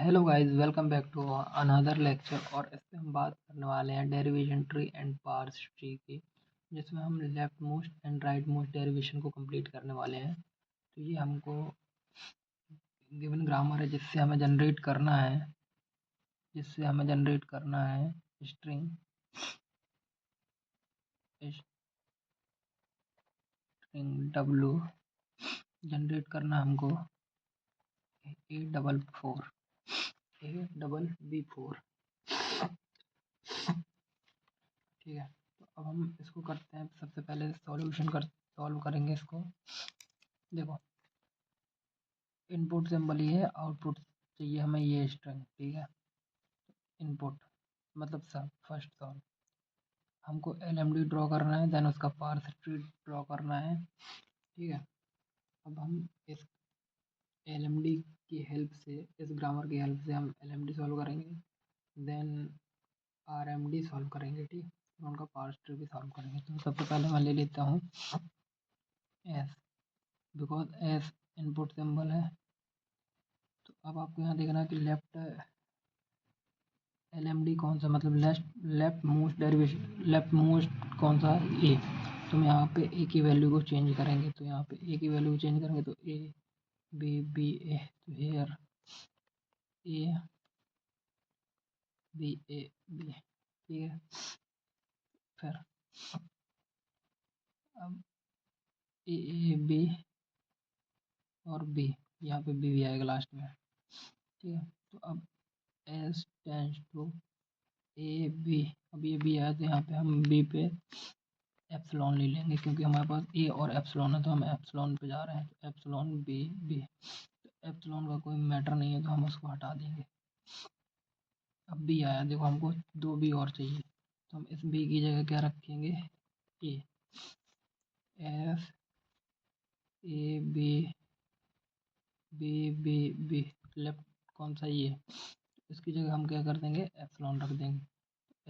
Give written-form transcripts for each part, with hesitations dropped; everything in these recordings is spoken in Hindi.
Hello guys, welcome back to another lecture. और इस पे हम बात करने वाले हैं derivation tree and parse tree की, जिसमें हम left most and right most derivation को कंप्लीट करने वाले हैं। तो ये हमको गिवन ग्रामर है जिससे हमें जनरेट करना है स्ट्रिंग W जनरेट करना हमको A4 ठीक है। तो अब हम इसको करते हैं। सबसे पहले सॉल्व करेंगे इसको। देखो, इनपुट सिंबल ये है, आउटपुट चाहिए हमें ये स्ट्रिंग। ठीक है, इनपुट मतलब सब फर्स्ट सॉल्व हमको LMD ड्रॉ करना है, देन उसका पार्स ट्री ड्रॉ करना है। ठीक है, अब हम इस LMD की हेल्प से, इस ग्रामर की हेल्प से हम LMD सॉल्व करेंगे, देन RMD सॉल्व करेंगे। ठीक, उनका पार्स ट्री भी सॉल्व करेंगे। तो सबसे पहले मैं ले लेता हूँ S, because S input symbol है। तो अब आपको यहाँ देखना है कि लेफ्ट LMD कौन सा, मतलब left most derivation, left most कौन सा, A। तो हम यहाँ पे A की वैल्यू को चेंज करेंगे। तो यहाँ पे A की वैल्यू को चेंज करेंगे तो A B B A, तो hair A B A B। ठीक है, फिर अब A A B और B, यहाँ पे B भी आएगा लास्ट में। ठीक है, तो अब S tends to A B, अब ये B आया तो यहाँ पे हम B पे एप्सिलॉन ले लेंगे, क्योंकि हमारे पास ए और एप्सिलॉन है तो हम एप्सिलॉन पे जा रहे हैं। तो एप्सिलॉन बी बी, तो एप्सिलॉन का कोई मैटर नहीं है तो हम उसको हटा देंगे। अब बी आया, देखो हमको दो बी और चाहिए, तो हम इस बी की जगह क्या रखेंगे, A. F A B B B B, left कौन सा, ये। इसकी जगह हम क्या कर देंगे, एप्सिलॉन रख देंगे।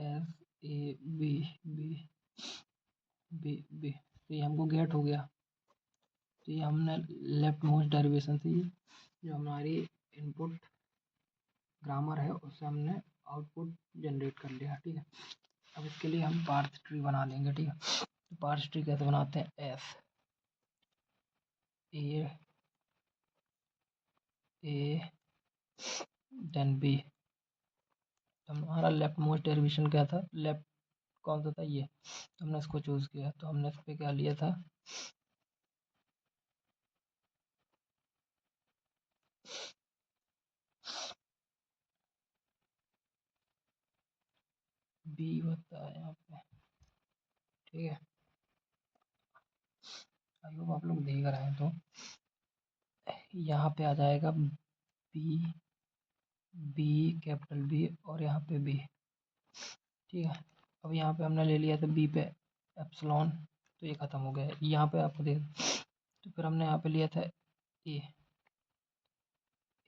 F A B B B B, तो ये हमको गेट हो गया। तो ये हमने लेफ्ट मोस्ट डेरिवेशन से जो हमारी इनपुट ग्रामर है उससे हमने आउटपुट जनरेट कर लिया। ठीक है, अब इसके लिए हम पार्स ट्री बना लेंगे। ठीक है, तो पार्स ट्री कैसे बनाते हैं, एफ ए देन बी। तो हमारा लेफ्ट मोस्ट डेरिवेशन क्या था, लेफ्ट कौन सा था, ये। तो हमने इसको चूज किया, तो हमने इस पर क्या लिया था, बी होता है यहाँ पे। ठीक है, आई होप आप लोग देख रहे हैं। तो यहाँ पे आ जाएगा बी बी कैपिटल बी और यहाँ पे बी। ठीक है, अब यहाँ पे हमने ले लिया था बी पे एप्सिलॉन, तो ये ख़त्म हो गया। यहाँ पे आपको देख, तो फिर हमने यहाँ पे लिया था ए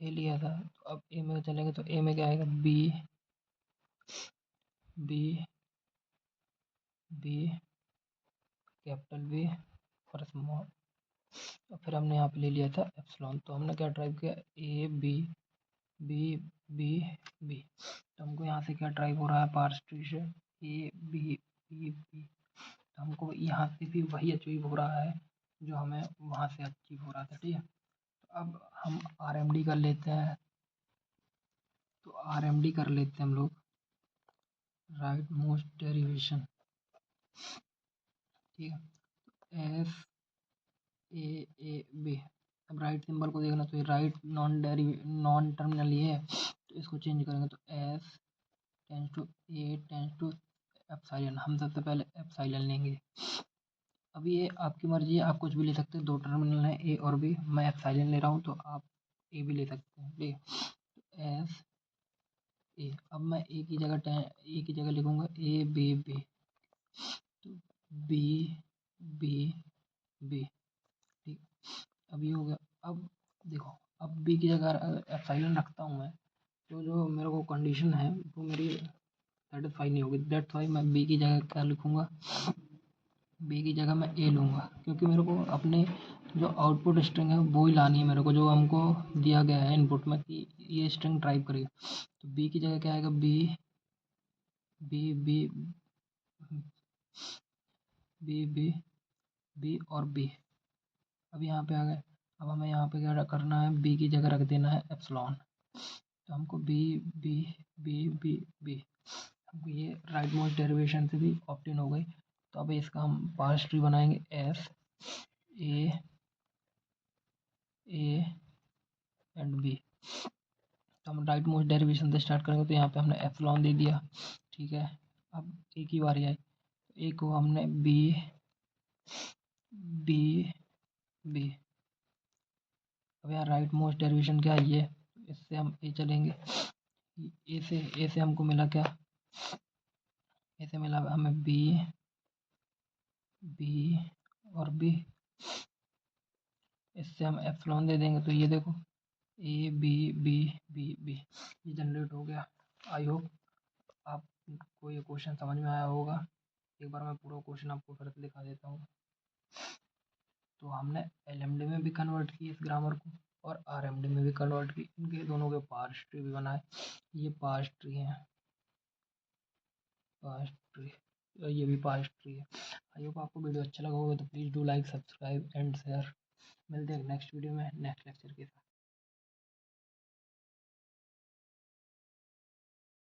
लिया था। तो अब ए में चलेंगे तो ए में क्या आएगा, B B B capital B और स्मॉल। और फिर हमने यहाँ पे ले लिया था एप्सिलॉन। तो हमने क्या ड्राइव किया, A B B B B. तो हमको यहाँ से क्या ड्राइव हो रहा है, पार्स ट्री से ए बी बी बी। तो हमको यहाँ से भी वही अचीव हो रहा है जो हमें वहाँ से अचीव हो रहा था। ठीक है, तो अब हम RMD कर लेते हैं। तो RMD कर लेते हैं हम लोग, राइट मोस्ट डेरिवेशन। ठीक है, एफ ए बी। अब राइट सिंबल को देखना, तो ये राइट नॉन टर्मिनल ये है, तो इसको चेंज करेंगे। तो F tends to A tends to epsilon. हम सबसे पहले एप्सिलॉन लेंगे। अब ये आपकी मर्जी है, आप कुछ भी ले सकते हैं। दो टर्मिनल है ए और बी, मैं एप्सिलॉन ले रहा हूँ तो आप ए भी ले सकते हैं। ठीक है, एफ ए। अब मैं ए की जगह लिखूंगा ए बी बी, तो बी बी बी। ठीक, अब ये हो गया। अब देखो, अब बी की जगह एप्सिलॉन रखता हूँ मैं, तो जो मेरे को कंडीशन है वो मेरी सेटिस्फाई नहीं होगी। दैट्स वाई मैं बी की जगह क्या लिखूंगा, बी की जगह मैं ए लूँगा, क्योंकि मेरे को अपने जो आउटपुट स्ट्रिंग है वो ही लानी है मेरे को, जो हमको दिया गया है इनपुट में कि ये स्ट्रिंग टाइप करिए। तो बी की जगह क्या आएगा, B B B B B B और बी। अब यहाँ पे आ गए। अब हमें यहाँ पे क्या करना है, बी की जगह रख देना है एप्सिलॉन। तो हमको B B B B B, हमको ये राइट मोस्ट डेरिवेशन से भी ऑप्टेन हो गई। तो अब इसका हम पार्स ट्री बनाएंगे, एस ए एंड बी। तो हम राइट मोस्ट डेरिवेशन से स्टार्ट करेंगे। तो यहाँ पे हमने एप्सिलॉन दे दिया, ठीक है। अब ए की बारी आई, ए को हमने बी बी बी। अब यहाँ राइट मोस्ट डेरिवेशन क्या है, ये, इससे हम ए चलेंगे। ए से हमको मिला क्या, ए से मिला हमें बी बी और बी। इससे हम एप्सिलॉन दे देंगे। तो ये देखो, A B B B B, ये जनरेट हो गया। आई होप आपको ये क्वेश्चन समझ में आया होगा। एक बार मैं पूरा क्वेश्चन आपको फिर से दिखा देता हूँ। तो हमने एलएमडी में भी कन्वर्ट की इस ग्रामर को और आरएमडी में भी कन्वर्ट की, इनके दोनों के पार्स ट्री भी बनाए। ये पार्स ट्री है, पार्स ट्री, और ये भी पार्स ट्री है। आई होप आपको वीडियो अच्छा लगा होगा। तो please do like, subscribe and share. मिलते हैं नेक्स्ट वीडियो में नेक्स्ट लेक्चर के साथ।